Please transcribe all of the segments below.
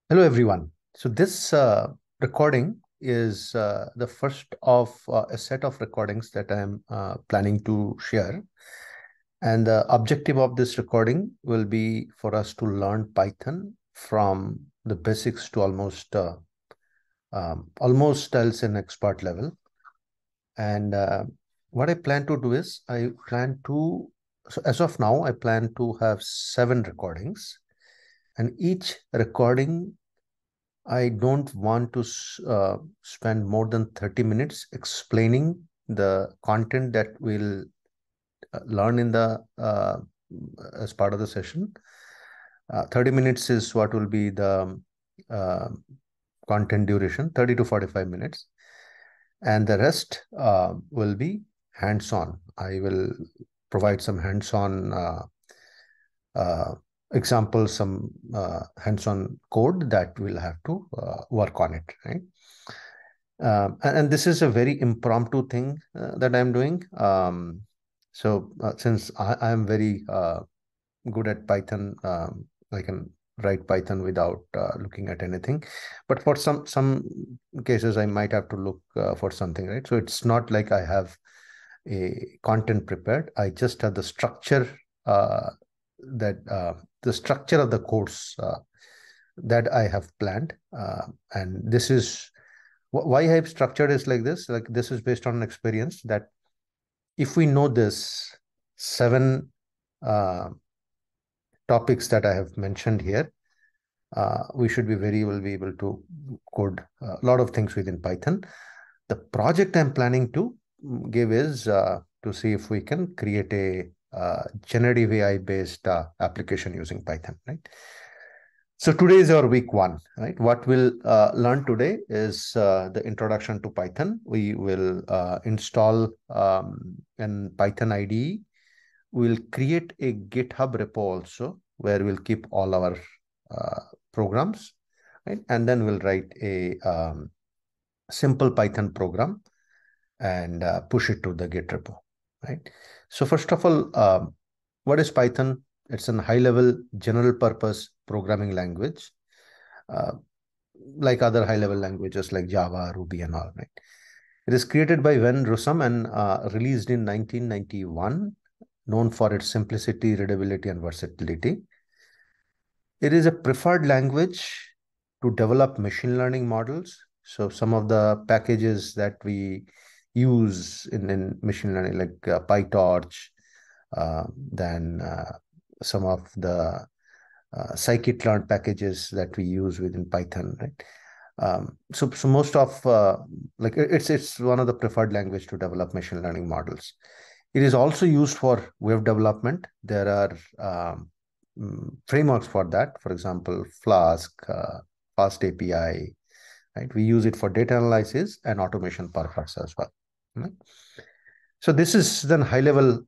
Hello, everyone. So this recording is the first of a set of recordings that I'm planning to share. And the objective of this recording will be for us to learn Python from the basics to almost I'll say an expert level. And what I plan to do is so as of now, I plan to have 7 recordings, and each recording I don't want to spend more than 30 minutes explaining the content that we'll learn in the as part of the session. 30 minutes is what will be the uh, content duration, 30 to 45 minutes. And the rest will be hands-on. I will provide some hands-on uh, examples, some hands-on code that we'll have to work on it, right? And this is a very impromptu thing that I'm doing. Since I am very good at Python, I can write Python without looking at anything. But for some cases, I might have to look for something, right? So it's not like I have a content prepared. I just have the structure that the structure of the course that I have planned, and this is why I've structured is like this. Like this is based on experience that if we know this 7 uh, topics that I have mentioned here, we should be very well be able to code a lot of things within Python. The project I'm planning to give is to see if we can create a generative AI based application using Python, right? So today is our week 1, right? What we'll learn today is the introduction to Python. We will install an Python IDE. We'll create a GitHub repo also, where we'll keep all our uh, programs, right? And then we'll write a simple Python program and push it to the Git repo, right? So first of all, what is Python? It's a high-level general purpose programming language, uh, like other high-level languages like Java, Ruby, and all, right? It is created by Van Rossum and released in 1991, known for its simplicity, readability, and versatility. It is a preferred language to develop machine learning models. So some of the packages that we use in machine learning, like PyTorch, then some of the scikit-learn packages that we use within Python, right? So most of it's one of the preferred language to develop machine learning models. It is also used for web development. There are frameworks for that. For example, Flask, Fast API, right? We use it for data analysis and automation purpose as well. Right? So this is then high level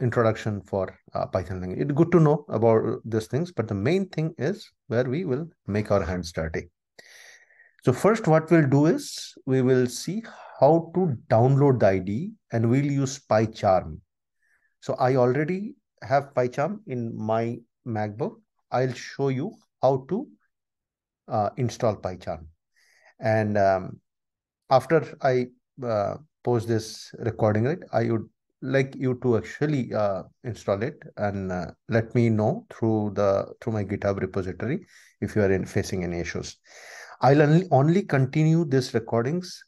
introduction for Python language. It's good to know about these things, but the main thing is where we will make our hands dirty. So first, what we'll do is we will see how to download the IDE, and we'll use PyCharm. So I already have PyCharm in my MacBook. I'll show you how to install PyCharm. And after I post this recording, right, I would like you to actually install it and let me know through my GitHub repository if you are facing any issues. I'll only continue these recordings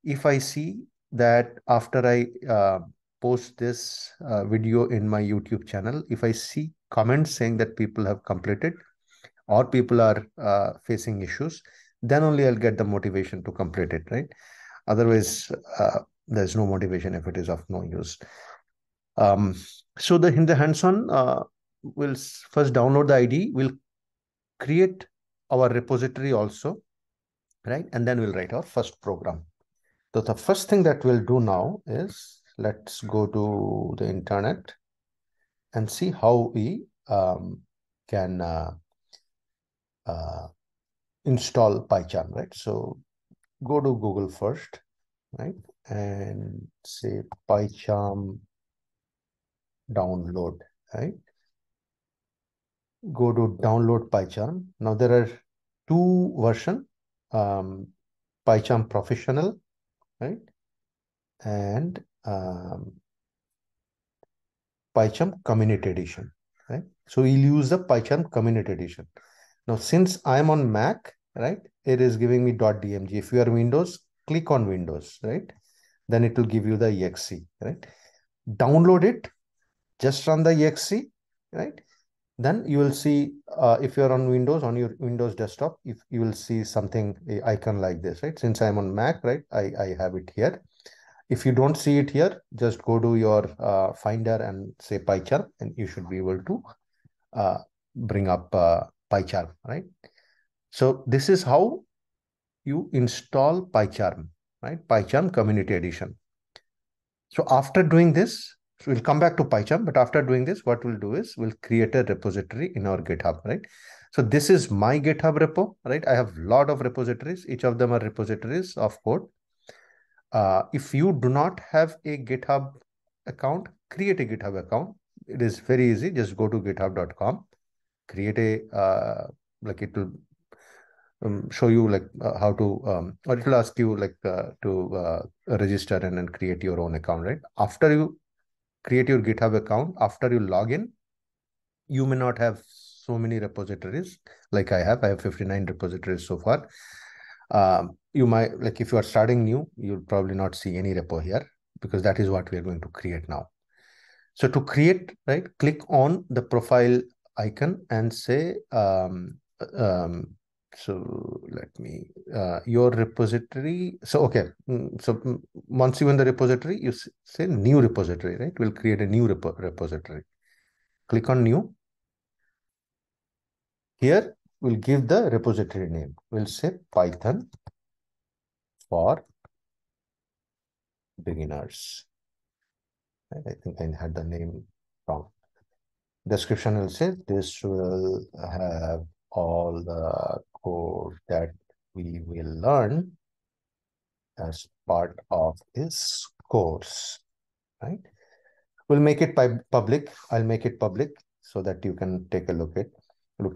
if I see that after I post this video in my YouTube channel, if I see comments saying that people have completed or people are facing issues, then only I'll get the motivation to complete it, right? Otherwise, there's no motivation if it is of no use. Um, so in the hands-on, we'll first download the ID. We'll create our repository also, right? And then we'll write our first program. So the first thing that we'll do now is let's go to the internet and see how we can uh, install PyCharm, right? So go to Google first, right? And say PyCharm download, right? Go to download PyCharm. Now there are two version, PyCharm Professional, right? And PyCharm Community Edition, right? So we'll use the PyCharm Community Edition. Now, since I'm on Mac, right, it is giving me .dmg. If you are Windows, click on Windows, right? Then it will give you the exe, right? Download it, just run the exe, right? Then you will see, if you're on Windows, on your Windows desktop, if you will see something, a icon like this, right? Since I'm on Mac, right, I have it here. If you don't see it here, just go to your Finder and say PyCharm, and you should be able to bring up PyCharm, right? So this is how you install PyCharm, right? PyCharm Community Edition. So after doing this, so we'll come back to PyCharm, but after doing this, what we'll do is we'll create a repository in our GitHub, right? So this is my GitHub repo, right? I have a lot of repositories. Each of them are repositories of code. If you do not have a GitHub account, create a GitHub account. It is very easy. Just go to github.com, create a, like it will show you like how to, or it will ask you like to register and then create your own account, right? After you create your GitHub account, after you log in, you may not have so many repositories like I have. I have 59 repositories so far. You might, like if you are starting new, you'll probably not see any repo here because that is what we are going to create now. So to create, right, click on the profile icon and say, so let me, your repository. So, okay. Once you in the repository, you say new repository, right? We'll create a new repository. Click on new. Here, we'll give the repository name. We'll say Python for beginners. I think I had the name wrong. Description will say this will have all the code that we will learn as part of this course, right? We'll make it public. I'll make it public so that you can take a look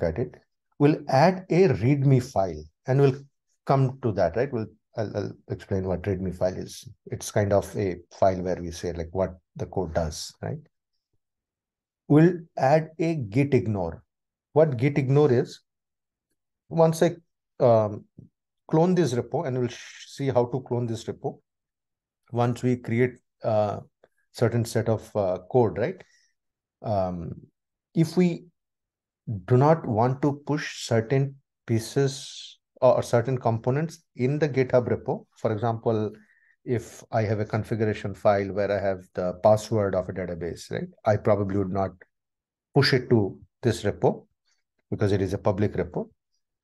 at it. We'll add a README file and we'll come to that, right? I'll explain what README file is. It's kind of a file where we say like what the code does, right? We'll add a git ignore. What git ignore is, once I clone this repo, and we'll see how to clone this repo once we create a certain set of code, right? If we do not want to push certain pieces or certain components in the GitHub repo, for example, if I have a configuration file where I have the password of a database, right? I probably would not push it to this repo because it is a public repo.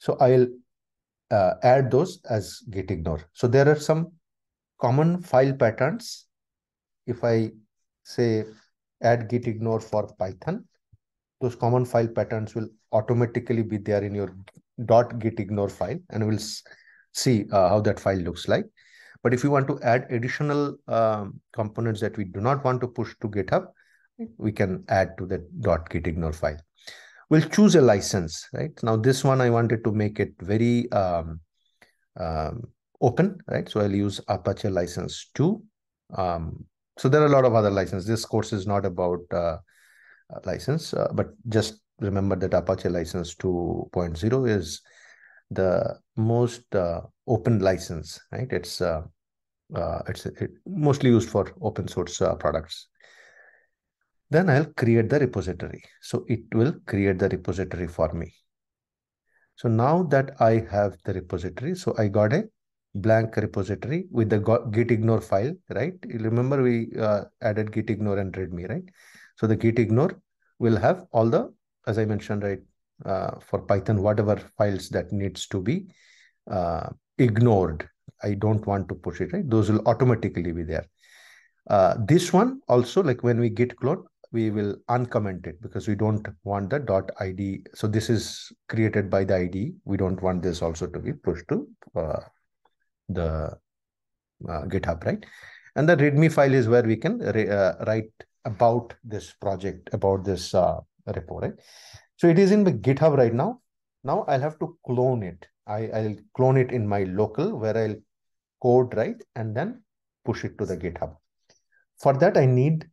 So I'll add those as git ignore. So there are some common file patterns. If I say add git ignore for Python, those common file patterns will automatically be there in your .git ignore file, and we'll see how that file looks like. But if you want to add additional components that we do not want to push to GitHub, we can add to the .git ignore file. We'll choose a license, right? Now this one, I wanted to make it very open, right? So I'll use Apache license 2. So there are a lot of other licenses. This course is not about license, but just remember that Apache license 2.0 is the most open license, right? It's mostly used for open source products. Then I'll create the repository. So it will create the repository for me. So now that I have the repository, so I got a blank repository with the git ignore file, right? You remember we added git ignore and readme, right? So the git ignore will have all the, as I mentioned, right, for Python, whatever files that needs to be ignored. I don't want to push it, right? Those will automatically be there. This one also, like when we git clone, we will uncomment it because we don't want the .id. So this is created by the ID. We don't want this also to be pushed to the GitHub, right? And the README file is where we can write about this project, about this repo, right? So it is in the GitHub right now. Now I'll have to clone it. I'll clone it in my local where I'll code, right, and then push it to the GitHub. For that, I need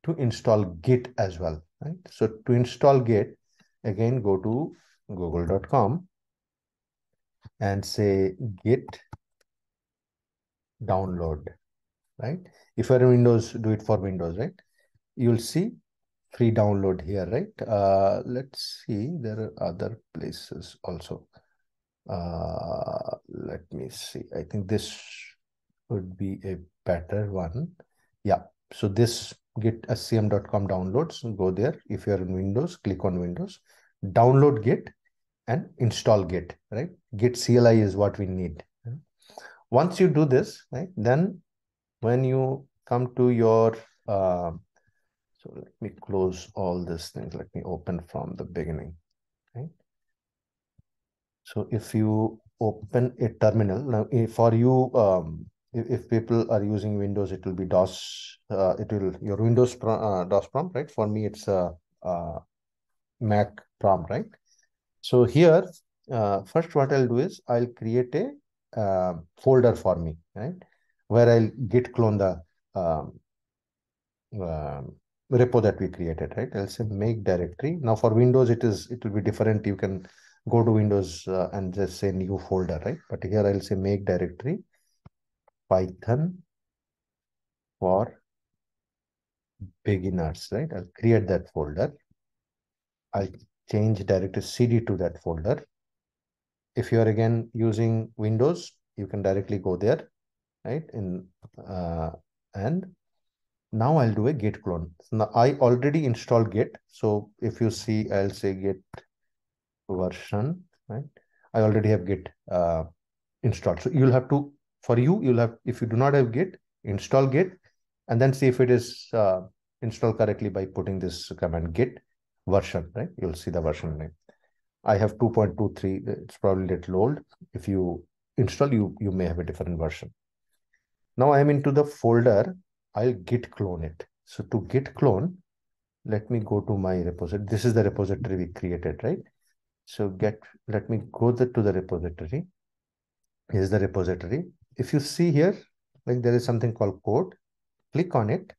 to install Git as well, right? So to install Git, again, go to google.com and say Git download, right? If you're in Windows, do it for Windows, right? You'll see free download here, right? Let's see, there are other places also. Let me see. I think this would be a better one. Yeah. So this git scm.com downloads, go there. If you're in Windows, click on Windows, download Git and install Git, right? Git CLI is what we need. Once you do this, right, then when you come to your, so let me close all these things. Let me open from the beginning, right? So if you open a terminal, now for you, if people are using Windows, it will be DOS, it will, your Windows DOS prompt, right? For me, it's a, Mac prompt, right? So here, first what I'll do is I'll create a folder for me, right? Where I'll git clone the um, repo that we created, right? I'll say make directory. Now for Windows, it will be different. You can go to Windows and just say new folder, right? But here I'll say make directory Python for beginners, right? I'll create that folder. I'll change directory CD to that folder. If you are again using Windows, you can directly go there, right? And now I'll do a git clone. So now I already installed Git. So if you see, I'll say git version, right? I already have Git installed. So you'll have to, for you, you'll have, if you do not have Git, install Git and then see if it is installed correctly by putting this command git version, right? You'll see the version name. I have 2.23. It's probably a little old. If you install, you may have a different version. Now I'm into the folder. I'll git clone it. So to git clone, let me go to my repository. This is the repository we created, right? So let me go to the repository. Here's the repository. If you see here, like there is something called code, click on it,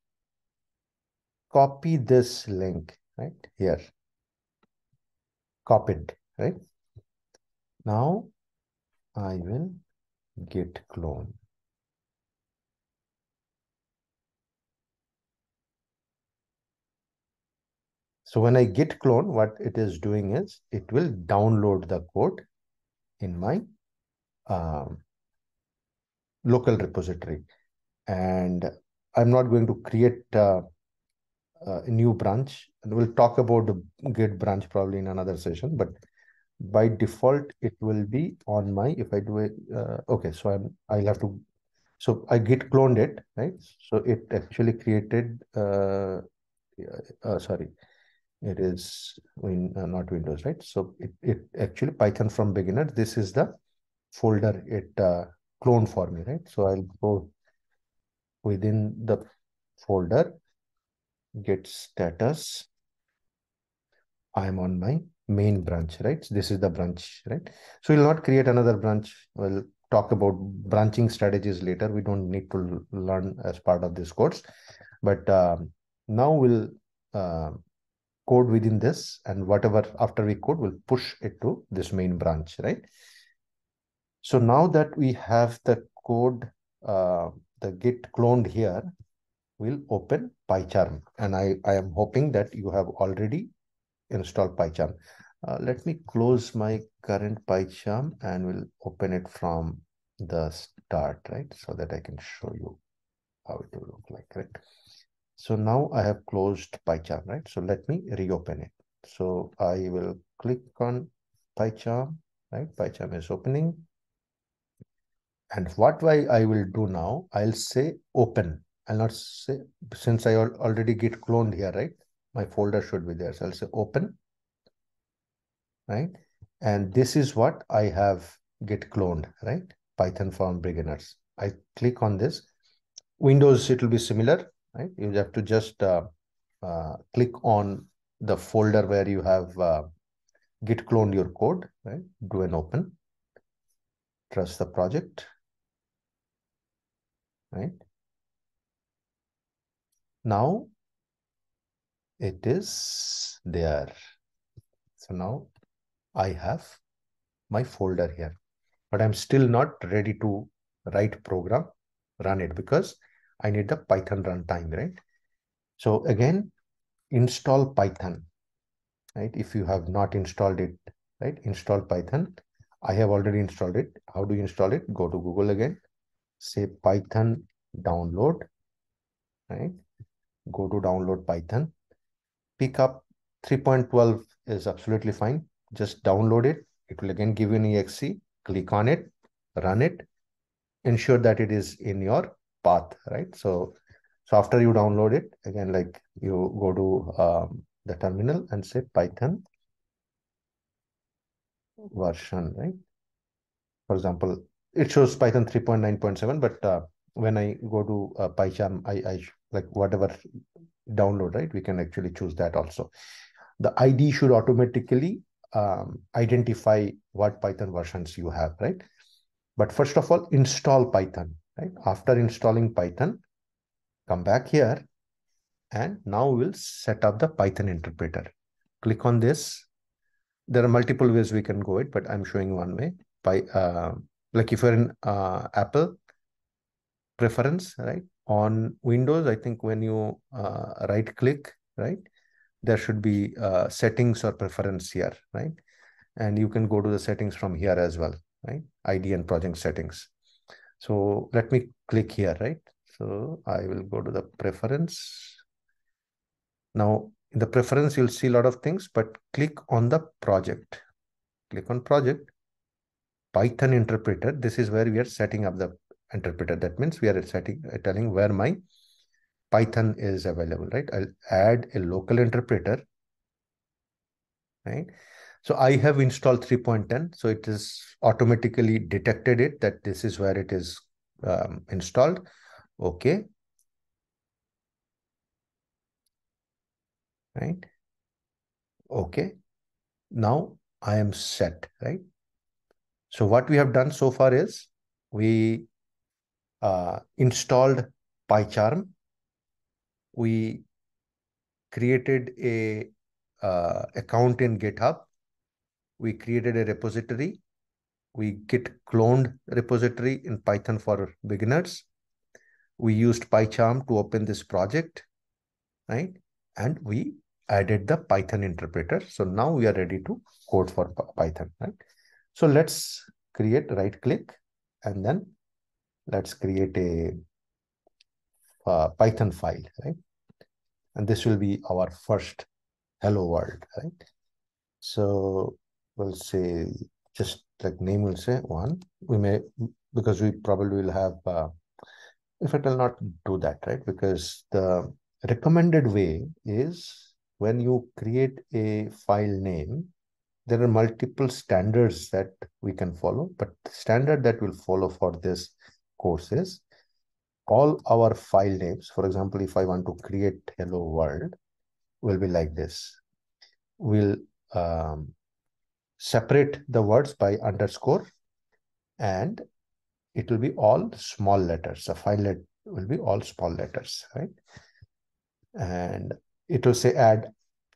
copy this link, right? Here, copied, right? Now I will git clone. So when I git clone, what it is doing is it will download the code in my local repository. And I'm not going to create a new branch. And we'll talk about the Git branch probably in another session, but by default, it will be on my, if I do it, okay, so I'll have to, so I git cloned it, right? So it actually created, sorry, it is not Windows, right? So it actually Python from beginner. This is the folder it cloned for me, right? So I'll go within the folder, git status. I'm on my main branch, right? This is the branch, right? So we'll not create another branch. We'll talk about branching strategies later. We don't need to learn as part of this course. But now we'll code within this, and whatever after we code, we'll push it to this main branch, right? So now that we have the code, the git cloned here, we'll open PyCharm. And I am hoping that you have already installed PyCharm. Let me close my current PyCharm and we'll open it from the start, right? So that I can show you how it will look like, right? So now I have closed PyCharm, right? So let me reopen it. So I will click on PyCharm, right? PyCharm is opening. And what I will do now, I'll say open. I'll not say, since I already git cloned here, right? My folder should be there. So I'll say open, right? And this is what I have git cloned, right? Python for beginners. I click on this. Windows, it will be similar, right? You have to just click on the folder where you have git cloned your code, right? Do an open. trust the project, right? Now it is there. So now I have my folder here, but I'm still not ready to write program, run it, because I need the Python runtime, right? So again, install Python, right? If you have not installed it, right? Install Python. I have already installed it. How do you install it? Go to Google again, say Python download, right? Go to download Python, pick up 3.12 is absolutely fine. Just download it. It will again give you an exe. Click on it, run it, ensure that it is in your path, right? So after you download it, again, like you go to the terminal and say Python version, right? For example, it shows Python 3.9.7, but when I go to PyCharm, I like whatever download, right? We can actually choose that also. The ID should automatically identify what Python versions you have, right? But first of all, install Python, right? After installing Python, come back here, and now we'll set up the Python interpreter. Click on this. There are multiple ways we can go it, but I'm showing one way. Like if you're in Apple, preference, right? On Windows, I think when you right click, right, there should be settings or preference here, right? And you can go to the settings from here as well, right? ID and project settings. So let me click here, right? So I will go to the preference. Now in the preference, you'll see a lot of things, but click on the project. Click on project, Python interpreter. This is where we are setting up the interpreter. That means we are telling where my Python is available, right? I'll add a local interpreter, right? So I have installed 3.10. So it is automatically detected it that this is where it is installed. Okay. Right. Okay. Now I am set, right? So what we have done so far is we installed PyCharm. We created a account in GitHub. We created a repository. We git cloned repository in Python for beginners. We used PyCharm to open this project, right? And we added the Python interpreter. So now we are ready to code for Python, right? So let's create, right click, and then let's create a Python file, right? And this will be our first hello world, right? So we'll say, just like name will say one. We may, because we probably will have, if it will not do that, right? Because the recommended way is when you create a file name, there are multiple standards that we can follow, but the standard that we'll follow for this course is all our file names. For example, if I want to create hello world, will be like this. We'll separate the words by underscore, and it will be all small letters. The file will be all small letters, right? And it will say add.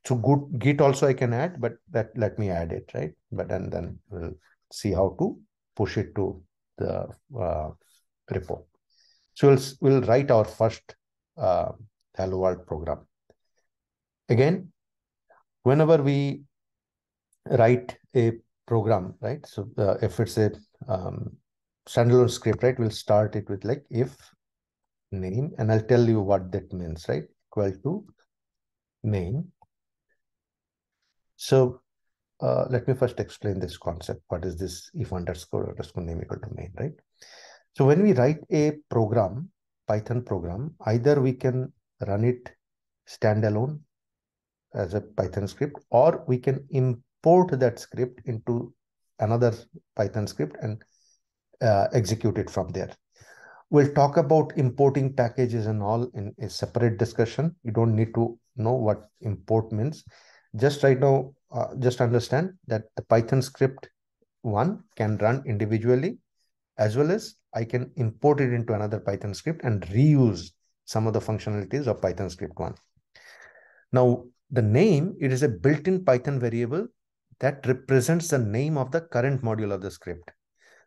So good Git also I can add, but that let me add it, right? But then we'll see how to push it to the repo. So we'll write our first hello world program. Again, whenever we write a program, right? So if it's a standalone script, right? We'll start it with like if name, and I'll tell you what that means, right? Equal to main. So let me first explain this concept. What is this if underscore name equal to main, right? So when we write a program, Python program, either we can run it standalone as a Python script, or we can import that script into another Python script and execute it from there. We'll talk about importing packages and all in a separate discussion. You don't need to know what import means. Just right now, just understand that the Python script one can run individually, as well as I can import it into another Python script and reuse some of the functionalities of Python script 1. Now, the name, it is a built-in Python variable that represents the name of the current module of the script.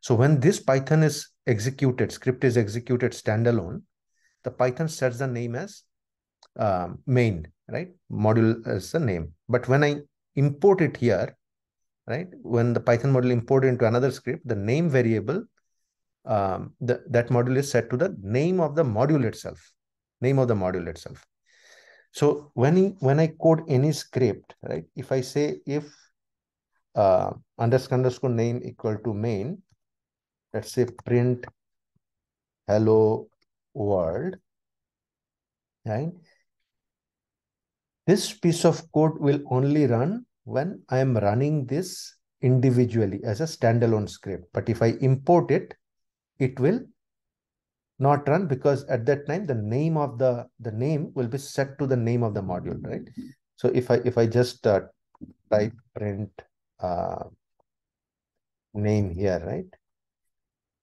So when this Python is executed, script is executed standalone, the Python sets the name as main, right? Module as the name. But when I import it here, right? When the Python module imported into another script, the name variable, that module is set to the name of the module itself, name of the module itself. So when I code any script, right? If I say if underscore name equal to main, let's say print hello world, right? This piece of code will only run when I am running this individually as a standalone script. But if I import it, it will not run, because at that time the name of the name will be set to the name of the module, right? So if I just type print uh, name here, right?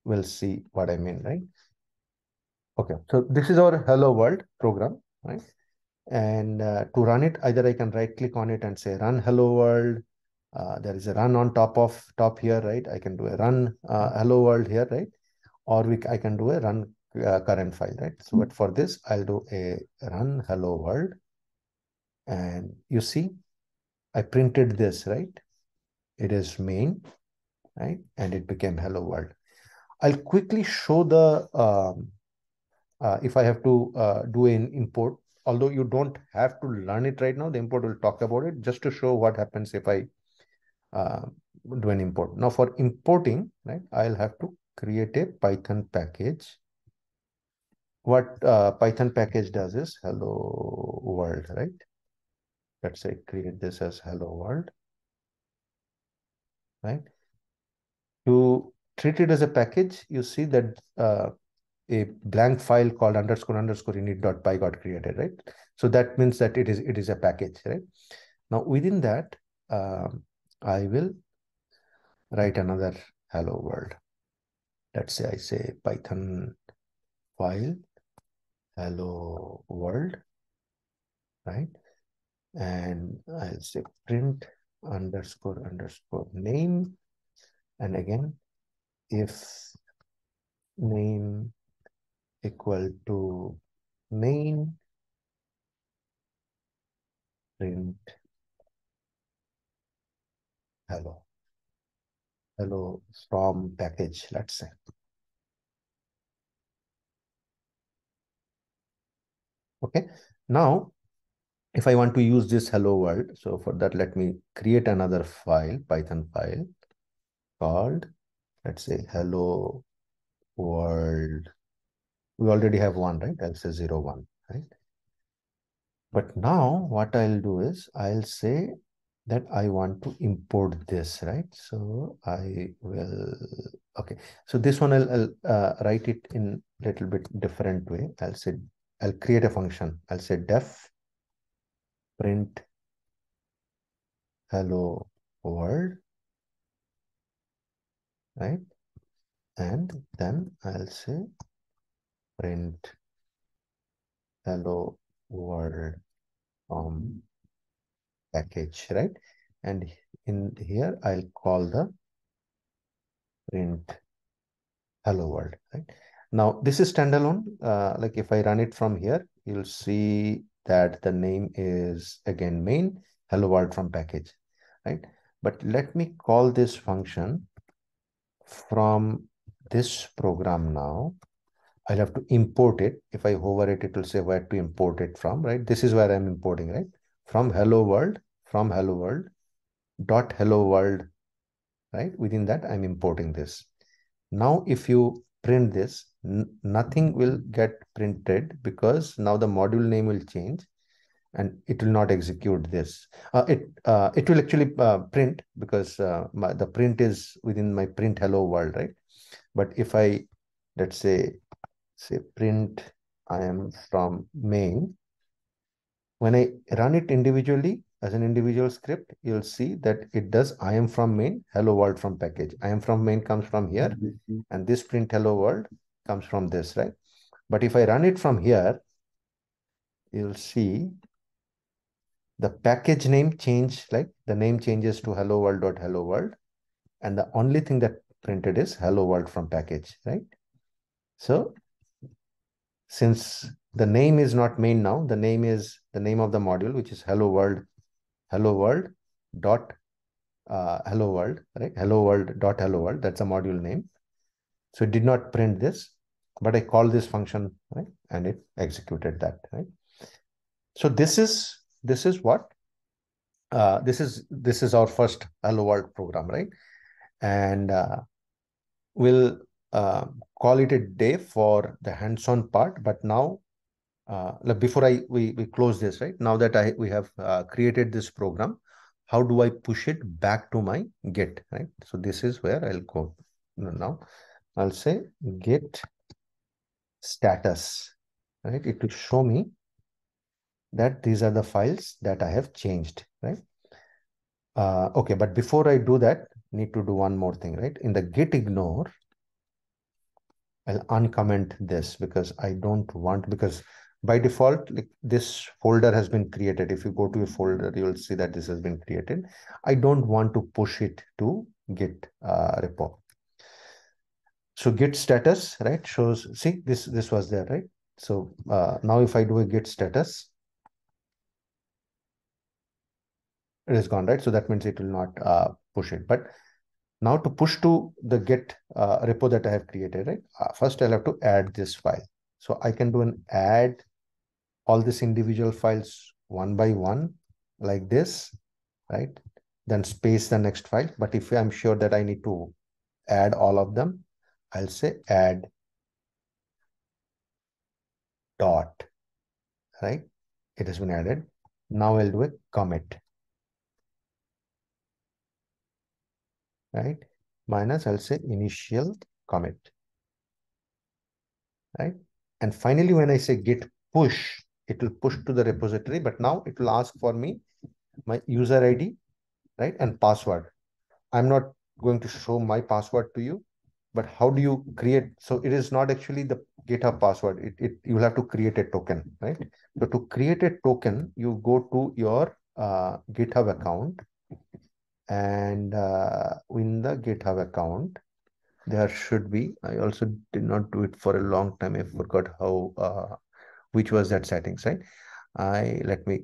We'll see what I mean, right? Okay, so this is our hello world program, right? And to run it, either I can right click on it and say run hello world. There is a run on top here, right? I can do a run hello world here, right? Or I can do a run current file, right? So but for this, I'll do a run hello world. And you see, I printed this, right? It is main, right? And it became hello world. I'll quickly show the if I have to do an import, although you don't have to learn it right now, the import will talk about it just to show what happens if I uh, do an import. Now for importing, right, I'll have to create a Python package. What Python package does is hello world, right? Let's say create this as hello world, right? To treat it as a package, you see that a blank file called underscore init.py got created, right? So that means that it is a package, right? Now within that, I will write another hello world. Let's say I say Python file hello world, right? And I'll say print underscore name. And again, if name equal to main, print hello from package, let's say. Okay. Now, if I want to use this hello world, so for that, let me create another file, Python file called, let's say, hello world. We already have one, right? I'll say 01, right? But now what I'll do is I'll say that I want to import this, right? So I will, okay. So this one I'll write it in a little bit different way. I'll create a function. I'll say def print hello world, right? And then I'll say print hello world from package, right? And in here, I'll call the print hello world, right? Now, this is standalone. Like if I run it from here, you'll see that the name is again main hello world from package, right? But let me call this function from this program now. I'll have to import it. If I hover it, it will say where to import it from, right? This is where I'm importing, right? From hello world, dot hello world, right? Within that, I'm importing this. Now, if you print this, nothing will get printed because now the module name will change and it will not execute this. It will actually print because the print is within my print hello world, right? But if I, let's say print I am from main, when I run it individually, as an individual script, you'll see that it does I am from main, hello world from package. I am from main comes from here, and this print hello world comes from this, right? But if I run it from here, you'll see the package name change, like the name changes to hello world.hello world, and the only thing that printed is hello world from package, right? So since the name is not main now, the name is the name of the module, which is hello world dot hello world, right? Hello world dot hello world. That's a module name. So it did not print this, but I called this function, right? And it executed that, right? So this is what this is our first hello world program, right? And we'll call it a day for the hands-on part. But now, before we close this, right? Now that we have created this program, how do I push it back to my Git, right? So this is where I'll go now. I'll say Git status, right? It will show me that these are the files that I have changed, right? Okay, but before I do that, need to do one more thing, right? In the git ignore, I'll uncomment this because I don't want, because by default, like this folder has been created. If you go to a folder, you'll see that this has been created. I don't want to push it to git repo. So git status, right, shows, see, this was there, right? So now if I do a git status, it is gone, right? So that means it will not push it. But now to push to the Git repo that I have created, right? First I'll have to add this file. So I can do an add all these individual files one by one like this, right? Then space the next file. But if I'm sure that I need to add all of them, I'll say add dot, right? It has been added. Now I'll do a commit, right? Minus, I'll say initial commit, right? And finally, when I say git push, it will push to the repository, but now it will ask for me my user ID, right? And password. I'm not going to show my password to you, but how do you create? So it is not actually the GitHub password. You'll have to create a token, right? So to create a token, you go to your GitHub account, and in the GitHub account, there should be, I also did not do it for a long time. I forgot how, which was that settings, right? Let me,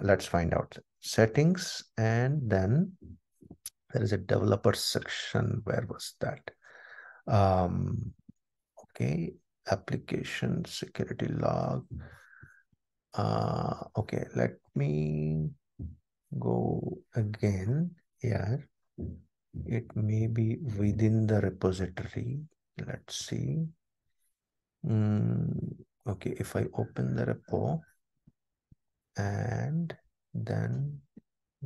let's find out settings. And then there is a developer section. Where was that? Okay. Application security log. Okay. Let me go again here. It may be within the repository. Let's see. Okay, if I open the repo and then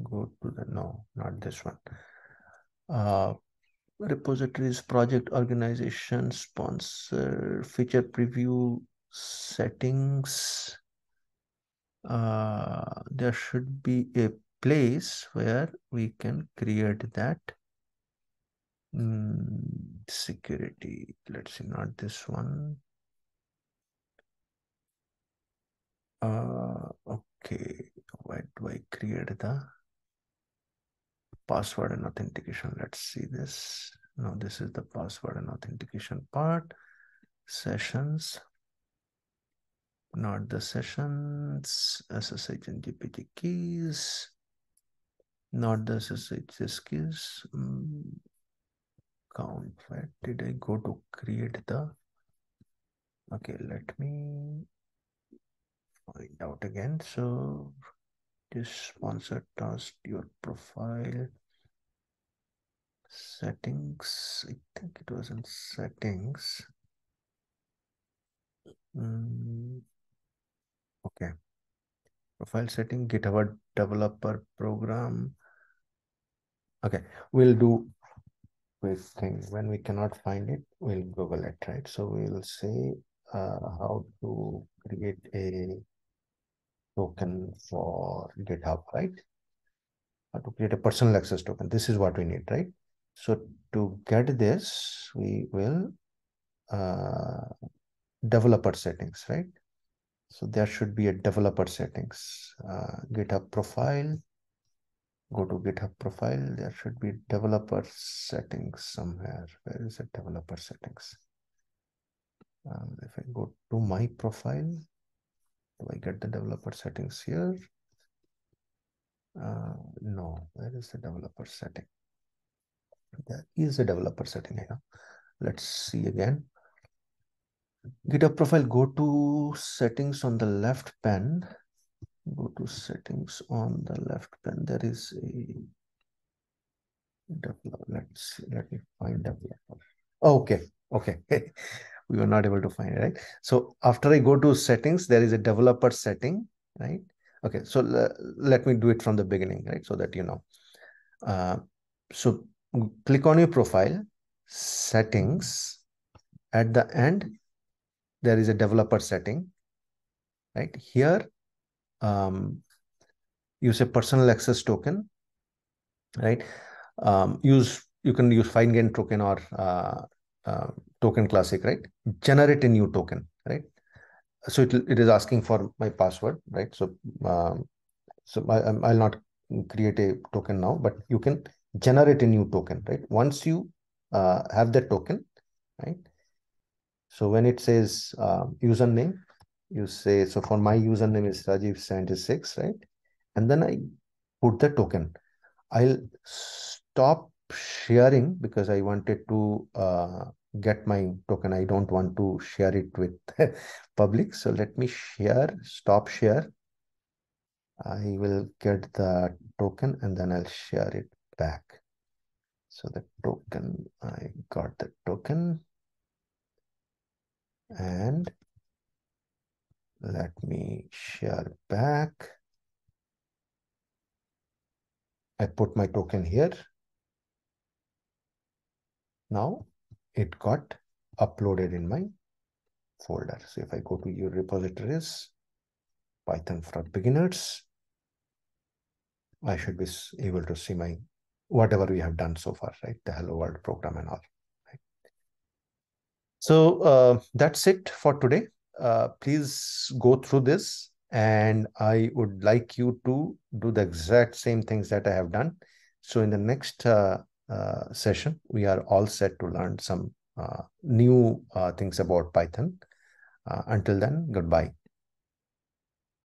go to the, no, not this one. Repositories, project organization, sponsor, feature preview, settings. There should be a place where we can create that. Security, let's see, not this one. Okay, why do I create the password and authentication? Let's see this. No, this is the password and authentication part. Sessions, not the sessions. SSH and GPT keys, not the SSH keys. Count. Where did I go to create the? Okay, let me find out again. So this sponsored task, your profile. Settings, I think it was in settings. Okay. Profile setting, GitHub developer program. Okay, we'll do quick thing. When we cannot find it, we'll Google it, right? So we'll say how to create a token for GitHub, right? To create a personal access token. This is what we need, right? So to get this, we will developer settings, right? So there should be a developer settings, GitHub profile. Go to GitHub profile. There should be developer settings somewhere. Where is it? Developer settings. If I go to my profile, do I get the developer settings here? No. Where is the developer setting? There is a developer setting here. Let's see again. GitHub profile, go to settings on the left pane. Go to settings on the left pane. There is a developer. Let's see. Let me find developer. Okay. Okay. We were not able to find it, right? So after I go to settings, there is a developer setting, right? Okay. So let me do it from the beginning, right? So that you know. So click on your profile, settings. At the end, there is a developer setting, right? Here, use a personal access token, right? You can use fine grained token or token classic, right? Generate a new token, right? So it is asking for my password, right? So I'll not create a token now, but you can generate a new token, right? Once you have the token, right? So when it says username, you say, so for my username is Rajiv76, right? And then I put the token. I'll stop sharing because I wanted to get my token. I don't want to share it with public. So let me stop share. I will get the token and then I'll share it back. So the token, I got the token and let me share back. I put my token here. Now it got uploaded in my folder. So if I go to your repositories, Python for beginners, I should be able to see my whatever we have done so far, right? The hello world program and all. Right? So that's it for today. Please go through this, and I would like you to do the exact same things that I have done. So in the next session, we are all set to learn some new things about Python. Until then, goodbye.